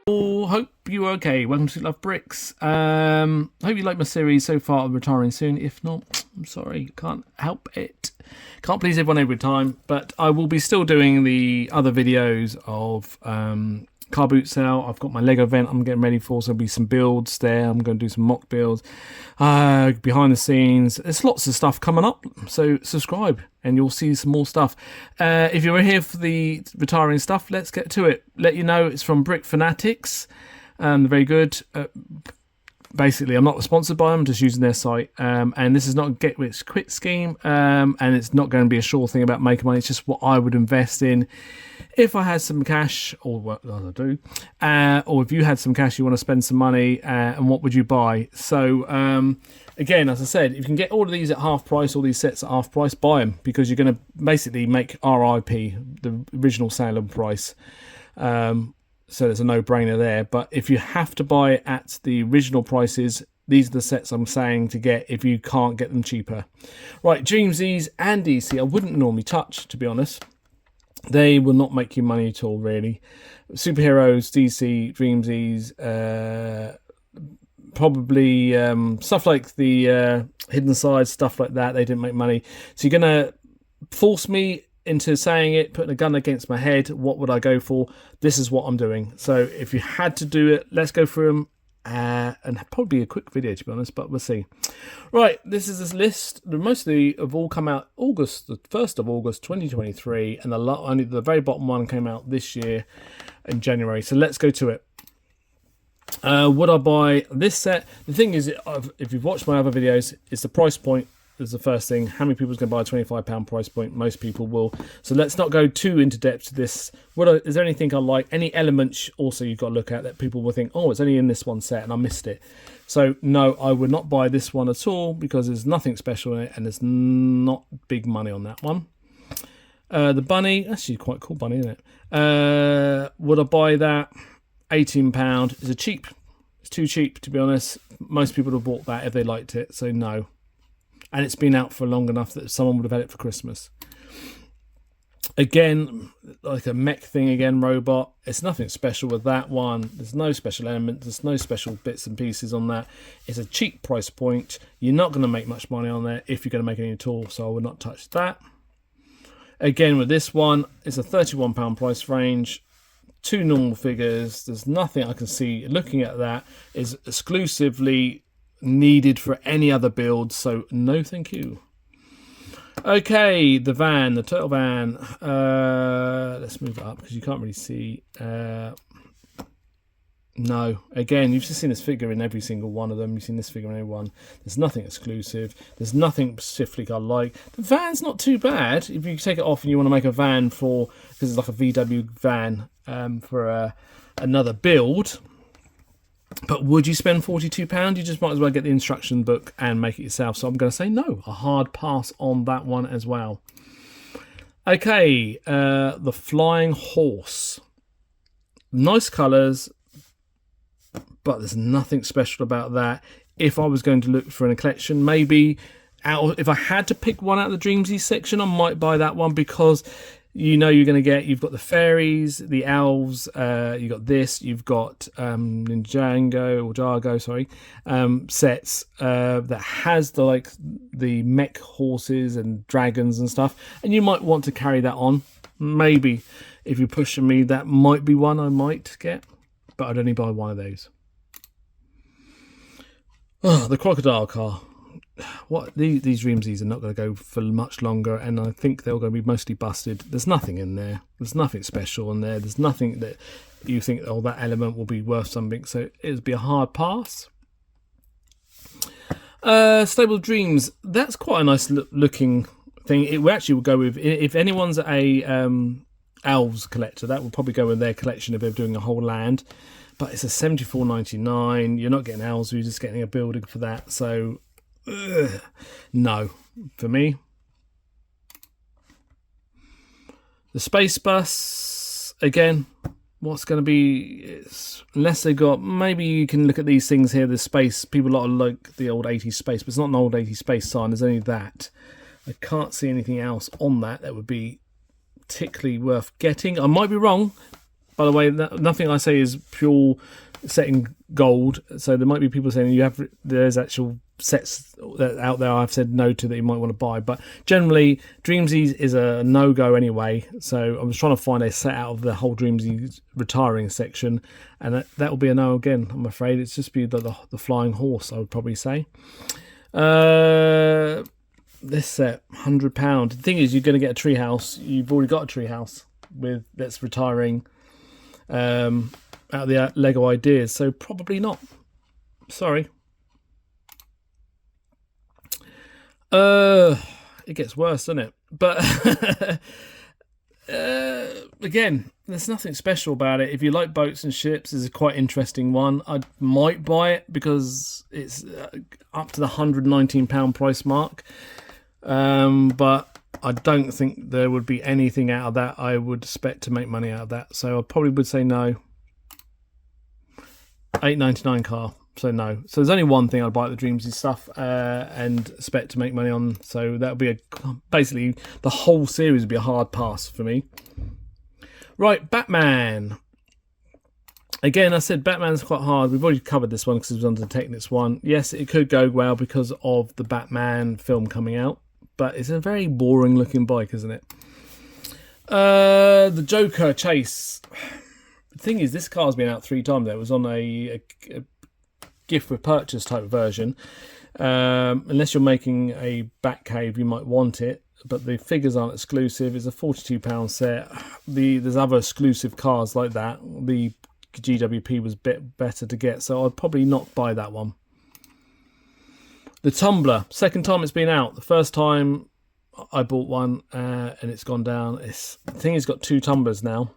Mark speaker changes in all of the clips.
Speaker 1: Hope you're okay. Welcome to Love Bricks. Hope you like my series so far. I'm retiring soon. If not, I'm sorry, can't help it. Can't please everyone every time, but I will be still doing the other videos of car boot sale. I've got my Lego event I'm getting ready for, so there'll be some builds there. I'm going to do some mock builds, behind the scenes. There's lots of stuff coming up, so subscribe and you'll see some more stuff. If you're here for the retiring stuff, let's get to it. Let you know it's from Brick Fanatics. They're very good. Basically, I'm not sponsored by them, I'm just using their site. And this is not a get rich quick scheme, and it's not going to be a sure thing about making money. It's just what I would invest in if I had some cash, or what I do, or if you had some cash, you want to spend some money, and what would you buy? So again, as I said, if you can get all of these at half price, all these sets at half price, buy them, because you're going to basically make RIP, the original sale price. So there's a no-brainer there. But if you have to buy it at the original prices, these are the sets I'm saying to get if you can't get them cheaper. Right, Dreamzzz and DC, I wouldn't normally touch, to be honest. They will not make you money at all, really. Superheroes, DC, Dreamzzz, probably stuff like the Hidden Side, stuff like that, they didn't make money. So you're going to force me into saying it, putting a gun against my head. What would I go for? This is what I'm doing. So if you had to do it, let's go through them, and probably a quick video, to be honest, but we'll see. Right, this is this list. Most of the have all come out the 1st of August 2023, and only the very bottom one came out this year in January. So let's go to it. Would I buy this set? The thing is, if you've watched my other videos, it's the price point is the first thing. How many people is going to buy a £25 price point? Most people will. So let's not go too into depth to this. Is there anything I like? Any elements also you've got to look at that people will think, oh, it's only in this one set and I missed it. So no, I would not buy this one at all, because there's nothing special in it and there's not big money on that one. The bunny, actually quite cool bunny, isn't it? Would I buy that? £18 is cheap. It's too cheap, to be honest. Most people would have bought that if they liked it, so no. And it's been out for long enough that someone would have had it for Christmas. Again, like a mech thing again, robot. It's nothing special with that one. There's no special element. There's no special bits and pieces on that. It's a cheap price point. You're not going to make much money on there if you're going to make any at all, so I would not touch that. Again, with this one, it's a £31 price range. 2 normal figures. There's nothing I can see looking at that is exclusively needed for any other build, so no thank you. Okay, the turtle van. Let's move it up because you can't really see. No, again, you've just seen this figure in every single one of them. You've seen this figure in every one. There's nothing exclusive. There's nothing specifically I like. The van's not too bad if you take it off and you want to make a van because it's like a VW van for another build. But would you spend £42? You just might as well get the instruction book and make it yourself. So I'm going to say no, a hard pass on that one as well. Okay, the flying horse. Nice colours, but there's nothing special about that. If I was going to look for a collection, maybe if I had to pick one out of the Dreamzzz section, I might buy that one, because you've got the fairies, the elves, you've got this, you've got Ninjago, sets that has the mech horses and dragons and stuff, and you might want to carry that on. Maybe if you're pushing me, that might be one I might get, but I'd only buy one of those. Oh, the crocodile car. What these Dreamzzz are not going to go for much longer, and I think they're going to be mostly busted. There's nothing in there. There's nothing special in there. There's nothing that you think, oh, that element will be worth something. So it would be a hard pass. Stable Dreams. That's quite a nice looking thing. It actually will go with, if anyone's a elves collector, that will probably go in their collection if they're doing a whole land. But it's a $74.99. You're not getting elves. You're just getting a building for that. So. No, for me. The space bus, again, what's going to be, unless they got, maybe you can look at these things here, the space, people a lot like the old 80s space, but it's not an old 80s space sign, there's only that. I can't see anything else on that would be particularly worth getting. I might be wrong, By the way, nothing I say is pure setting gold. So there might be people saying there's actual sets out there I've said no to that you might want to buy. But generally, Dreamzzz is a no-go anyway. So I was trying to find a set out of the whole Dreamzzz retiring section, and that will be a no again, I'm afraid. It's just be the flying horse, I would probably say. This set, £100. The thing is, you're going to get a treehouse. You've already got a treehouse that's retiring out of the Lego ideas, so probably not. Sorry. It gets worse, doesn't it? But again, there's nothing special about it. If you like boats and ships, it's a quite interesting one. I might buy it because it's up to the £119 price mark. But I don't think there would be anything out of that I would expect to make money out of that. So I probably would say no. $8.99 car. So no. So there's only one thing I'd buy at the Dreamzzz stuff and expect to make money on. So that would be basically the whole series would be a hard pass for me. Right, Batman. Again, I said Batman's quite hard. We've already covered this one because it was under the Technics one. Yes, it could go well because of the Batman film coming out, but it's a very boring looking bike, isn't it? The Joker Chase. The thing is, this car's been out 3 times. It was on a gift with purchase type version. Unless you're making a Batcave, you might want it, but the figures aren't exclusive. It's a £42 set. There's other exclusive cars like that. The GWP was a bit better to get, so I'd probably not buy that one. The Tumbler, second time it's been out. The first time I bought one and it's gone down. The thing is, it's got 2 tumblers now.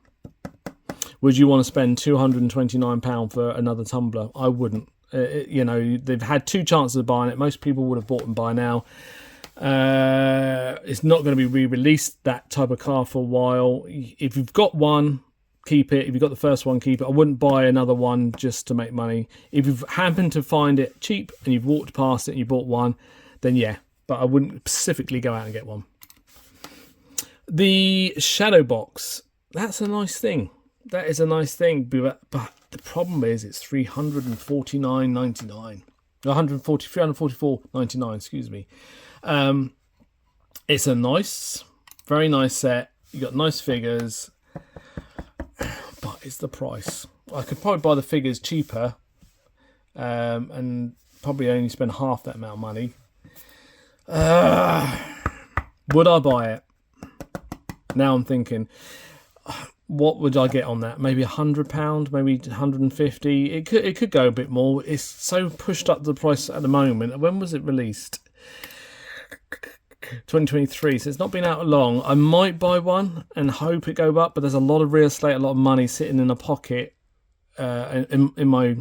Speaker 1: Would you want to spend £229 for another tumbler? I wouldn't. You know, they've had 2 chances of buying it. Most people would have bought them by now. It's not going to be re-released, that type of car, for a while. If you've got one, keep it. If you've got the first one, keep it. I wouldn't buy another one just to make money. If you've happened to find it cheap and you've walked past it and you bought one, then yeah. But I wouldn't specifically go out and get one. The Shadow Box. That's a nice thing. That is a nice thing. But the problem is it's $349.99. $344.99, excuse me. It's a nice, very nice set. You got nice figures. But it's the price. I could probably buy the figures cheaper and probably only spend half that amount of money. Would I buy it? Now I'm thinking, what would I get on that? Maybe £100, maybe £150. It could go a bit more. It's so pushed up the price at the moment. When was it released? 2023, so it's not been out long. I might buy one and hope it go up, but there's a lot of real estate, a lot of money sitting in a pocket in my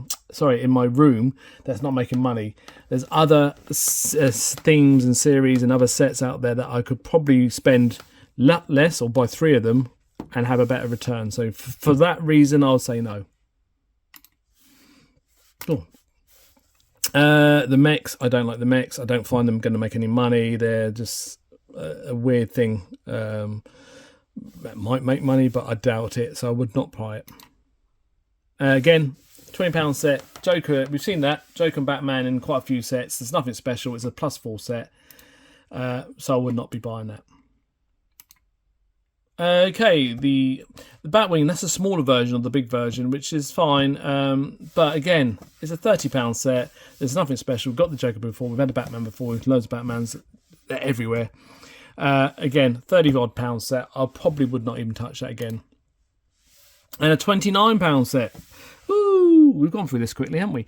Speaker 1: room that's not making money. There's other themes and series and other sets out there that I could probably spend less or buy 3 of them and have a better return. So for that reason, I'll say no. Oh. The mechs, I don't like the mechs. I don't find them going to make any money. They're just a weird thing. That might make money, but I doubt it, so I would not buy it. Again, £20 set. Joker, we've seen that. Joker and Batman in quite a few sets. There's nothing special. It's a +4 set. So I would not be buying that. Okay, the Batwing, that's a smaller version of the big version, which is fine. But again, it's a £30 set. There's nothing special. We've got the Joker before. We've had a Batman before. We've loads of Batmans. They're everywhere. Again, £30-odd set. I probably would not even touch that again. And a £29 set. Woo! We've gone through this quickly, haven't we?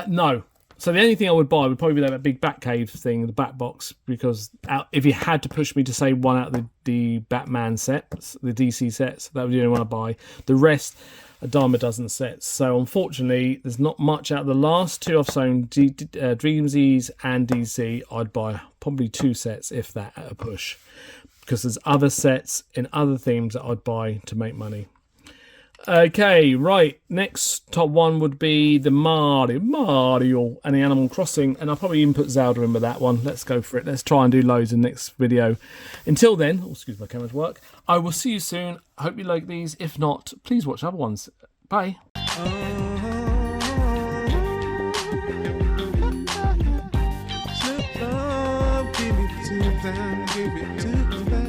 Speaker 1: No. So the only thing I would buy would probably be that big Batcave thing, the Batbox, because if you had to push me to say one out of the Batman sets, the DC sets, that would be the only one I'd buy. The rest, a dime a dozen sets. So unfortunately, there's not much out of the last 2 I've shown, Dreamzzz and DC. I'd buy probably 2 sets, if that, at a push. Because there's other sets in other themes that I'd buy to make money. Okay, right. Next top one would be the Mario and the Animal Crossing, and I'll probably even put Zelda in with that one. Let's go for it. Let's try and do loads in the next video. Until then, excuse my camera's work. I will see you soon. I hope you like these. If not, please watch other ones. Bye.
Speaker 2: Give it to them, give it to them.